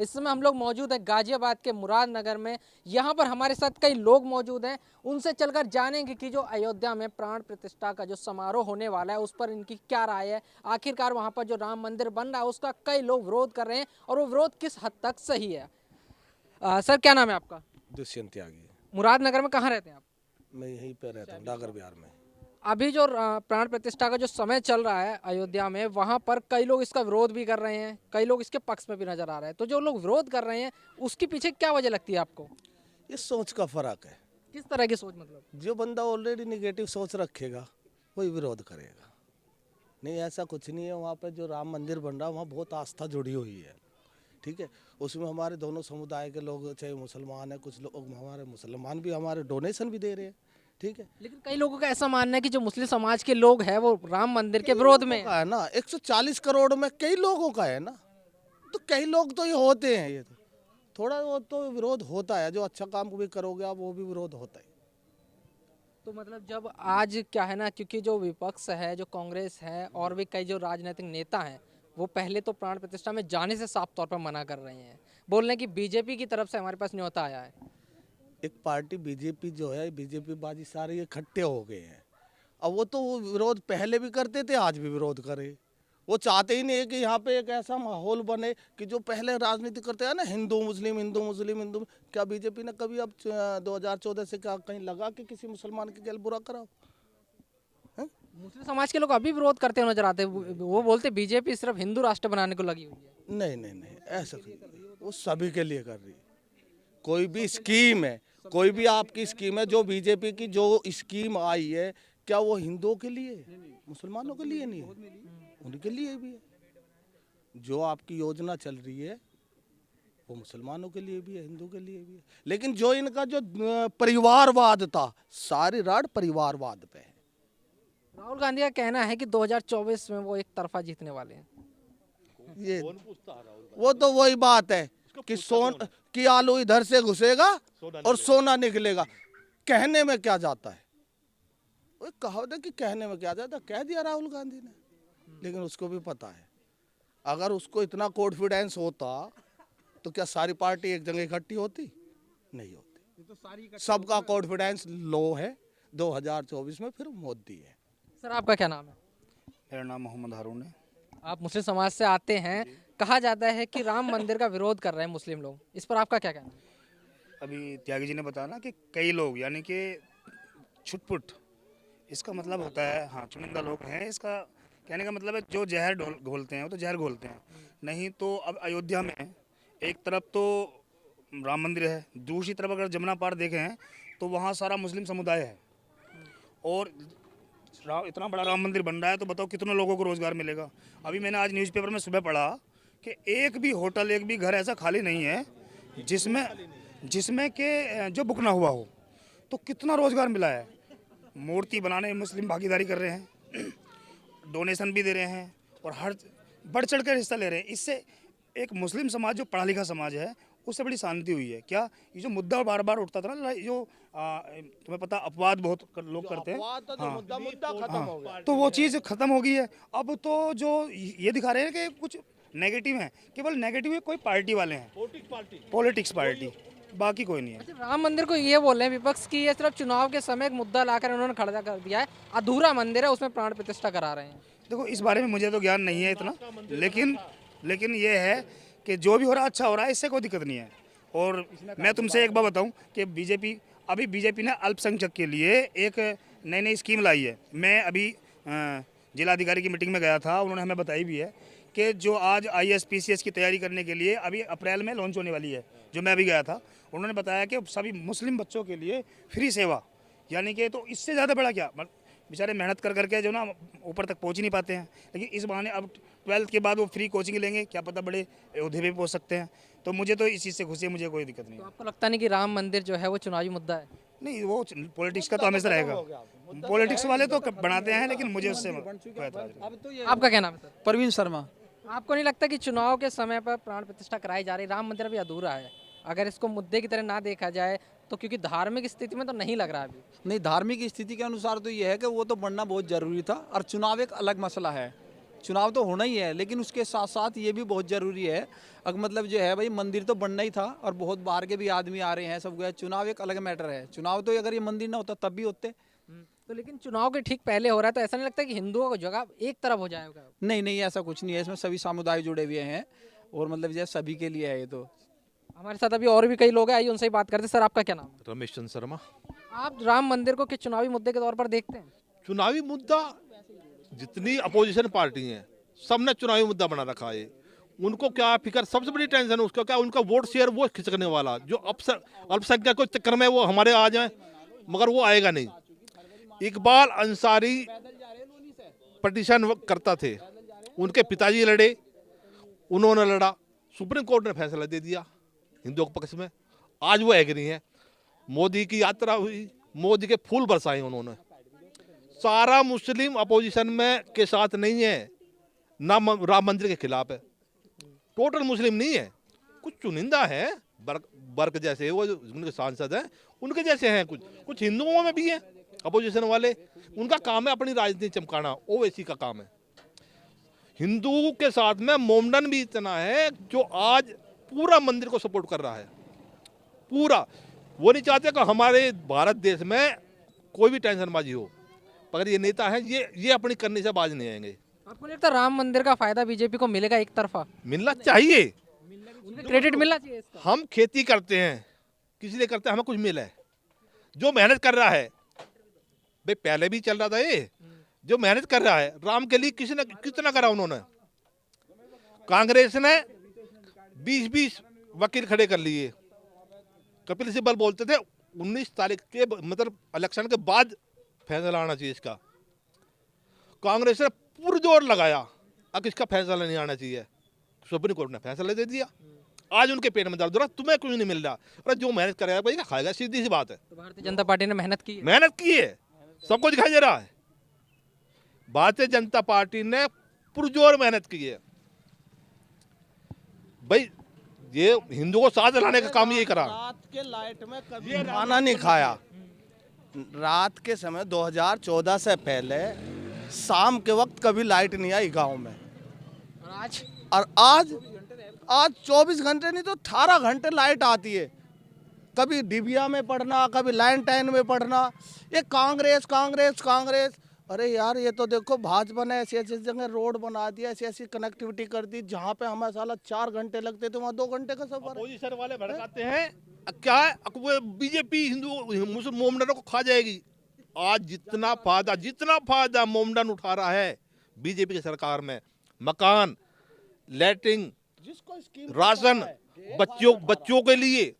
इस समय हम लोग मौजूद हैं गाजियाबाद के मुरादनगर में। यहाँ पर हमारे साथ कई लोग मौजूद हैं, उनसे चलकर जानेंगे कि जो अयोध्या में प्राण प्रतिष्ठा का जो समारोह होने वाला है उस पर इनकी क्या राय है। आखिरकार वहाँ पर जो राम मंदिर बन रहा है उसका कई लोग विरोध कर रहे हैं और वो विरोध किस हद तक सही है। सर क्या नाम है आपका? दुष्यंत त्यागी। मुरादनगर में कहाँ रहते हैं आप? मैं यहीं पे रहता हूँ, डागर बिहार में। अभी जो प्राण प्रतिष्ठा का जो समय चल रहा है अयोध्या में, वहां पर कई लोग इसका विरोध भी कर रहे हैं, कई लोग इसके पक्ष में भी नजर आ रहे हैं। तो जो लोग विरोध कर रहे हैं उसके पीछे क्या वजह लगती है आपको? ये सोच का फर्क है। किस तरह की सोच मतलब? जो बंदा ऑलरेडी निगेटिव सोच रखेगा वही विरोध करेगा। नहीं, ऐसा कुछ नहीं है। वहाँ पे जो राम मंदिर बन रहा है वहाँ बहुत आस्था जुड़ी हुई है, ठीक है। उसमें हमारे दोनों समुदाय के लोग, चाहे मुसलमान है, कुछ लोग हमारे मुसलमान भी हमारे डोनेशन भी दे रहे हैं, ठीक है। लेकिन कई लोगों का ऐसा मानना है कि जो मुस्लिम समाज के लोग हैं वो राम मंदिर के विरोध में का है ना, 140 करोड़ में कई लोगों का है ना, तो कई लोग तो ये होते हैं। ये तो थोड़ा बहुत तो विरोध होता है। जो अच्छा काम भी करोगे आप वो भी विरोध होता है। तो मतलब जब आज क्या है ना, क्योंकि जो विपक्ष है, जो कांग्रेस है और भी कई जो राजनीतिक नेता हैं, वो पहले तो प्राण प्रतिष्ठा में जाने से साफ तौर पर मना कर रहे हैं। बोल रहे हैं कि बीजेपी की तरफ से हमारे पास न्योता आया है। एक पार्टी बीजेपी जो है, बीजेपी बाजी सारे इकट्ठे हो गए हैं। अब वो तो वो विरोध पहले भी करते थे, आज भी विरोध करे। वो चाहते ही नहीं है कि यहाँ पे एक ऐसा माहौल बने कि जो पहले राजनीति करते हैं ना, हिंदू मुस्लिम हिंदू मुस्लिम हिंदू। क्या बीजेपी ने कभी अब 2014 से क्या कहीं लगा कि किसी मुसलमान के गल बुरा कराओ? मुस्लिम समाज के लोग अभी विरोध करते हुए नजर आते हैं। वो बोलते बीजेपी सिर्फ हिंदू राष्ट्र बनाने को लगी हुई है। नहीं नहीं नहीं, ऐसा वो सभी के लिए कर रही है। कोई भी स्कीम है, कोई भी आपकी स्कीम है, जो बीजेपी की जो स्कीम आई है, क्या वो हिंदुओं के लिए है? मुसलमानों के लिए नहीं है, उनके लिए भी है। जो आपकी योजना चल रही है वो मुसलमानों के लिए भी है, हिंदू के लिए भी है। लेकिन जो इनका जो परिवारवाद था, सारी राड परिवारवाद पे है। राहुल गांधी का कहना है कि 2024 में वो एक तरफा जीतने वाले हैं। ये वो तो वही बात है कि कि आलू इधर से घुसेगा और सोना निकलेगा। कहने में क्या जाता है? वो कहावत है कि कहने में क्या जाता है, कह दिया राहुल गांधी ने। लेकिन उसको भी पता है, अगर उसको इतना कॉन्फिडेंस होता तो क्या सारी पार्टी एक जगह इकट्ठी होती? नहीं होती। सबका कॉन्फिडेंस लो है। 2024 में फिर मोदी है। सर आपका क्या नाम है? मेरा नाम मोहम्मद हारून है। आप मुस्लिम समाज से आते हैं। कहा जाता है कि राम मंदिर का विरोध कर रहे हैं मुस्लिम लोग, इस पर आपका क्या कहना है? अभी त्यागी जी ने बताया ना कि कई लोग, यानी कि छुटपुट, इसका मतलब होता है, हाँ, चुनिंदा लोग हैं। इसका कहने का मतलब है जो जहर घोलते हैं वो तो जहर घोलते हैं। नहीं तो अब अयोध्या में एक तरफ तो राम मंदिर है, दूसरी तरफ अगर जमुना पार देखें तो वहाँ सारा मुस्लिम समुदाय है। और इतना बड़ा राम मंदिर बन रहा है तो बताओ कितने लोगों को रोज़गार मिलेगा। अभी मैंने आज न्यूज़पेपर में सुबह पढ़ा कि एक भी होटल, एक भी घर ऐसा खाली नहीं है जिसमें कि जो बुक ना हुआ हो। तो कितना रोज़गार मिला है। मूर्ति बनाने में मुस्लिम भागीदारी कर रहे हैं, डोनेशन भी दे रहे हैं और हर बढ़ चढ़ कर हिस्सा ले रहे हैं। इससे एक मुस्लिम समाज जो पढ़ा लिखा समाज है उससे बड़ी शांति हुई है। क्या ये जो मुद्दा बार बार उठता था ना, जो तुम्हें पता अपवाद बहुत लोग करते हैं, मुद्दा खत्म हो गया। तो वो चीज़ खत्म हो गई है। अब तो जो ये दिखा रहे हैं कि कुछ नेगेटिव है, केवल नेगेटिव है कोई पार्टी वाले हैं, पॉलिटिक्स पार्टी, बाकी कोई नहीं है। अच्छा, राम मंदिर को ये बोल रहे हैं विपक्ष की ये सिर्फ चुनाव के समय एक मुद्दा लाकर उन्होंने खड़ा कर दिया है, अधूरा मंदिर है, उसमें प्राण प्रतिष्ठा करा रहे हैं। देखो, इस बारे में मुझे तो ज्ञान नहीं है इतना, लेकिन ये है कि जो भी हो रहा अच्छा हो रहा है, इससे कोई दिक्कत नहीं है। और मैं तुमसे एक बात बताऊं कि बीजेपी ने अल्पसंख्यक के लिए एक नई स्कीम लाई है। मैं अभी जिलाधिकारी की मीटिंग में गया था, उन्होंने हमें बताई भी है कि जो आज IAS PCS की तैयारी करने के लिए अभी अप्रैल में लॉन्च होने वाली है, जो मैं अभी गया था, उन्होंने बताया कि सभी मुस्लिम बच्चों के लिए फ्री सेवा, यानी कि तो इससे ज़्यादा बड़ा क्या, बेचारे मेहनत कर करके जो ना ऊपर तक पहुंच ही नहीं पाते हैं, लेकिन इस बहाने अब 12th के बाद वो फ्री कोचिंग लेंगे, क्या पता बड़े ओहदे पे पहुंच सकते हैं। तो मुझे तो इस चीज़ से खुशी है, मुझे कोई दिक्कत नहीं तो है। आपको लगता नहीं कि राम मंदिर जो है वो चुनावी मुद्दा है? नहीं, वो पॉलिटिक्स का तो हमेशा रहेगा। पॉलिटिक्स वाले तो बनाते हैं, लेकिन मुझे उससे आपका क्या नाम है सर? परवीन शर्मा। आपको नहीं लगता कि चुनाव के समय पर प्राण प्रतिष्ठा कराई जा रही, राम मंदिर अभी अधूरा है, अगर इसको मुद्दे की तरह ना देखा जाए तो, क्योंकि धार्मिक स्थिति में तो नहीं लग रहा अभी। नहीं, धार्मिक स्थिति के अनुसार तो ये है कि वो तो बनना बहुत ज़रूरी था, और चुनाव एक अलग मसला है। चुनाव तो होना ही है, लेकिन उसके साथ साथ ये भी बहुत ज़रूरी है। अगर मतलब जो है भाई, मंदिर तो बनना ही था और बहुत बाहर के भी आदमी आ रहे हैं, सब गया। चुनाव एक अलग मैटर है। चुनाव तो अगर ये मंदिर ना होता तब भी होते। तो लेकिन चुनाव के ठीक पहले हो रहा है, तो ऐसा नहीं लगता कि हिंदुओं का जगह एक तरफ हो जाएगा? नहीं नहीं, ऐसा कुछ नहीं है। इसमें सभी समुदाय जुड़े हुए हैं और मतलब जो है सभी के लिए है ये तो। हमारे साथ अभी और भी कई लोग हैं, आइए उनसे ही बात करते हैं। सर, आपका क्या नाम है? रमेश चंद्र शर्मा। आप राम मंदिर को किस चुनावी मुद्दे के तौर पर देखते हैं? चुनावी मुद्दा, जितनी अपोजिशन पार्टी हैं सबने चुनावी मुद्दा बना रखा है। उनको क्या फिक्र, सबसे बड़ी टेंशन है उसका क्या, उनका वोट शेयर वो खिसकने वाला, जो अल्पसंख्यक के चक्कर में वो हमारे आ जाए, मगर वो आएगा नहीं। इकबाल अंसारी पटिशन करता थे, उनके पिताजी लड़े, उन्होंने लड़ा, सुप्रीम कोर्ट ने फैसला दे दिया हिंदुओं के पक्ष में। आज वो एग्री हैं। मोदी की यात्रा हुई, मोदी के फूल बरसाए उन्होंने। सारा मुस्लिम अपोजिशन में के साथ नहीं है, ना राम मंदिर के खिलाफ है। टोटल मुस्लिम नहीं है, कुछ चुनिंदा है, बर्क जैसे वो जो उनके सांसद हैं उनके जैसे हैं, कुछ हिंदुओं में भी हैं अपोजिशन वाले। उनका काम है अपनी राजनीति चमकाना, ओवैसी का काम है। हिंदू के साथ में मोमडन भी इतना है जो आज पूरा मंदिर को सपोर्ट कर रहा है, पूरा। वो नहीं चाहते कि हमारे भारत देश में कोई भी टेंशनबाजी हो, मगर ये नेता है, ये अपनी करने से बाज नहीं आएंगे। आपको नहीं लगता राम मंदिर का फायदा बीजेपी को मिलेगा एक तरफा? मिलना चाहिए, उन्हें क्रेडिट मिलना चाहिए इसका। हम खेती करते हैं, किसी लिए करते हैं, हमें कुछ मिला है। जो मेहनत कर रहा है भाई, पहले भी चल रहा था ये, जो मेहनत कर रहा है राम के लिए कितना करा उन्होंने। कांग्रेस ने 20-20 वकील खड़े कर लिए। कपिल सिब्बल बोलते थे 19 तारीख के मतलब इलेक्शन के बाद फैसला आना चाहिए इसका। कांग्रेस ने पुरजोर लगाया, अब इसका फैसला नहीं आना चाहिए। सुप्रीम कोर्ट ने फैसला दे दिया। आज उनके पेट में दर्द हो रहा, तुम्हें कुछ नहीं मिल रहा। अरे जो मेहनत करेगा भाई खाएगा, सीधी सी बात है। तो भारतीय जनता पार्टी ने मेहनत की है। मेहनत की है, सबको दिखाई दे रहा है। भारतीय जनता पार्टी ने पुरजोर मेहनत की है भाई। ये हिंदुओं को साथ लाने का काम ये करा। रात के लाइट में कभी खाना नहीं खाया। रात के समय 2014 से पहले शाम के वक्त कभी लाइट नहीं आई गांव में। और आज 24 घंटे नहीं तो 18 घंटे लाइट आती है। कभी डिबिया में पढ़ना, कभी लैंडलाइन में पढ़ना। ये कांग्रेस कांग्रेस कांग्रेस। अरे यार, ये तो देखो भाजपा ने ऐसी ऐसी जगह रोड बना दिया, ऐसी ऐसी कनेक्टिविटी कर दी, जहाँ पे हमें साला 4 घंटे लगते थे वहाँ 2 घंटे का सफर है। अपोजिशन वाले भड़काते हैं क्या है, बीजेपी हिंदू मुस्लिम मोमडनों को खा जाएगी। आज जितना फायदा मोमडन उठा रहा है बीजेपी की सरकार में, मकान, लैट्रिन, राशन, बच्चों के लिए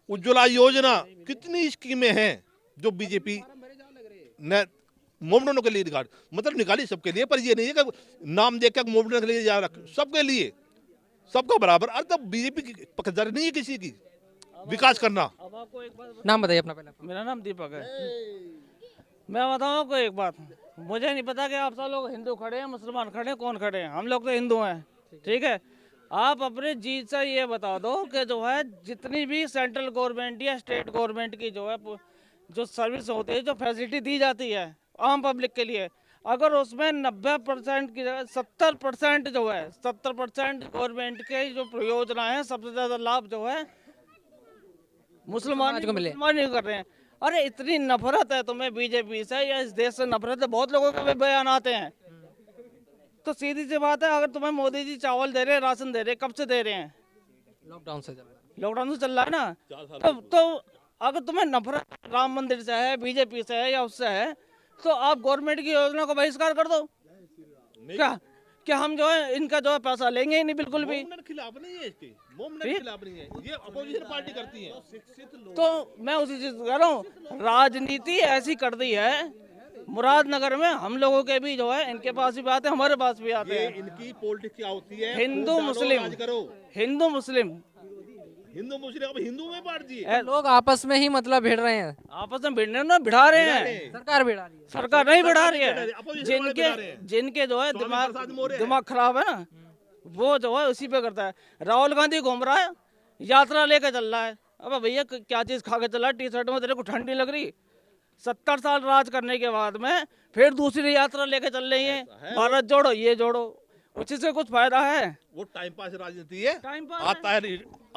उज्ज्वला योजना, कितनी स्कीमें हैं जो बीजेपी ने मोमडनों के लिए निकाली सबके लिए। पर ये नहीं है कि नाम देकर मोमडन के लिए जा रहा, सबके लिए, सबका बराबर। अरे तब बीजेपी की पक्षधर नहीं है किसी की विकास करना। नाम बताइए अपना पहले। मेरा नाम दीपक है। मैं बताऊँ आपको एक बात, मुझे नहीं पता कि आप सब लोग हिंदू खड़े हैं, मुसलमान खड़े हैं, कौन खड़े हैं। हम लोग तो हिंदू हैं, ठीक है। आप अपने जीत से ये बता दो कि जो है जितनी भी सेंट्रल गवर्नमेंट या स्टेट गवर्नमेंट की जो है जो सर्विस होती है, जो फैसिलिटी दी जाती है आम पब्लिक के लिए, अगर उसमें 90% की जगह 70% जो है 70% गवर्नमेंट के जो योजना है, सबसे ज़्यादा लाभ जो है मुसलमान नहीं कर रहे हैं। अरे इतनी नफरत है तुम्हें बीजेपी से या इस देश से नफरत है, बहुत लोगों के बयान आते हैं। तो सीधी सी बात है, अगर तुम्हें मोदी जी चावल दे रहे हैं, राशन दे रहे हैं, कब से दे रहे हैं? लॉकडाउन से चल रहा है। लॉकडाउन से चल रहा है ना। तो अगर तुम्हें नफरत राम मंदिर से है, बीजेपी से है या उससे है, तो आप गवर्नमेंट की योजना को बहिष्कार कर दो। क्या हम जो है इनका जो है पैसा लेंगे ही नहीं, बिल्कुल भी। खिलाफ नहीं है इसके, खिलाफ नहीं है, ये अपोजिशन पार्टी करती है। तो मैं उसी चीज कह रहा हूँ, राजनीति ऐसी कर दी है। मुरादनगर में हम लोगों के भी जो है, इनके पास भी आते हैं, हमारे पास भी आते हैं। इनकी पॉलिटिक्स क्या होती है? हिंदू मुस्लिम, हिंदू मुस्लिम, अब हिंदू में बांट दिए। लोग आपस में ही मतलब भिड़ रहे हैं, आपस में भिड़ने ना भिड़ा रहे हैं। सरकार भिड़ा रही है। सरकार नहीं भिड़ा रही है। जिनके जो है दिमाग खराब है ना, वो जो है उसी पे करता है। राहुल गांधी घूम रहा है, यात्रा लेकर चल रहा है। अब भैया क्या चीज खा के चला, टी शर्ट में तेरे को ठंड नहीं लग रही? 70 साल राज करने के बाद में फिर दूसरी यात्रा लेके चल रही है, भारत जोड़ो, ये जोड़ो। उससे कुछ फायदा है? वो टाइम पास राजनीति है। टाइम पास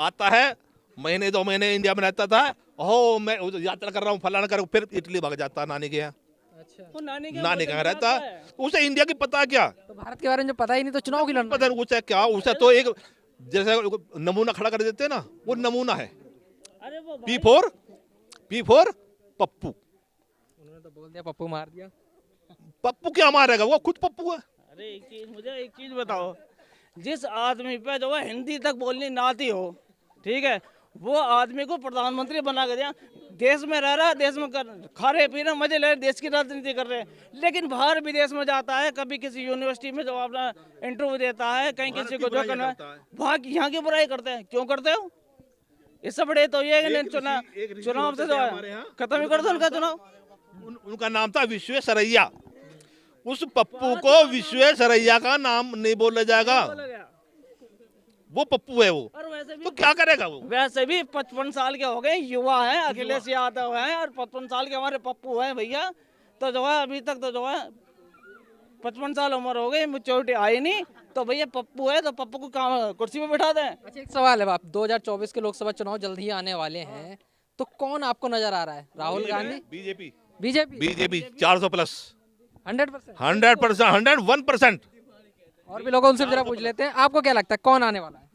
आता है महीने 2 महीने इंडिया में रहता था, हो मैं यात्रा कर रहा हूँ फलाना कर, फिर इटली भाग जाता नानी के यहाँ। अच्छा, वो नानी नानी कहाँ रहता, उसे इंडिया की पता क्या, तो भारत के बारे में जो पता ही नहीं तो चुनाव की लड़ना। पता नहीं उसे क्या, उसे तो एक जैसे नमूना खड़ा कर देते हैं ना, वो नमूना है। अरे वो P4 पप्पू। उन्होंने तो बोल दिया पप्पू मार दिया। पप्पू क्या मारेगा, वो खुद पप्पू है। अरे मुझे एक चीज बताओ, जिस आदमी पे जो है हिंदी तक बोलनी ना आती हो, ठीक है, वो आदमी को प्रधानमंत्री बना के दिया। देश में रह रहा है, देश में खा रहे पी रहे मजे ले रहे, देश की राजनीति कर रहे हैं, लेकिन बाहर विदेश में जाता है, कभी किसी यूनिवर्सिटी में जो अपना इंटरव्यू देता है, कहीं किसी को जो करना है, वहाँ यहाँ की बुराई करते हैं। क्यों करते हो? इससे बड़े तो ये चुनाव से खत्म ही कर दो उनका चुनाव। उनका नाम था विश्वेश्वरैया। उस पप्पू को विश्वेश्वरैया का नाम नहीं बोला जाएगा, वो पप्पू है वो। और वैसे भी तो क्या करेगा वो? वैसे भी 55 साल के हो गए, युवा हैं, अखिलेश यादव हैं, और 55 साल के हमारे पप्पू हैं भैया। तो जो है अभी तक तो जो है 55 साल उम्र हो गई, मैच्योरिटी आई नहीं, तो भैया पप्पू है तो पप्पू को काम कुर्सी पे बैठा दें। अच्छा, एक सवाल है बाप, 2024 के लोकसभा चुनाव जल्द ही आने वाले हैं, तो कौन आपको नजर आ रहा है? राहुल गांधी, बीजेपी 400+, 100%, 100%, 101%। और भी लोगों उनसे जरा पूछ लेते हैं, आपको क्या लगता है कौन आने वाला है?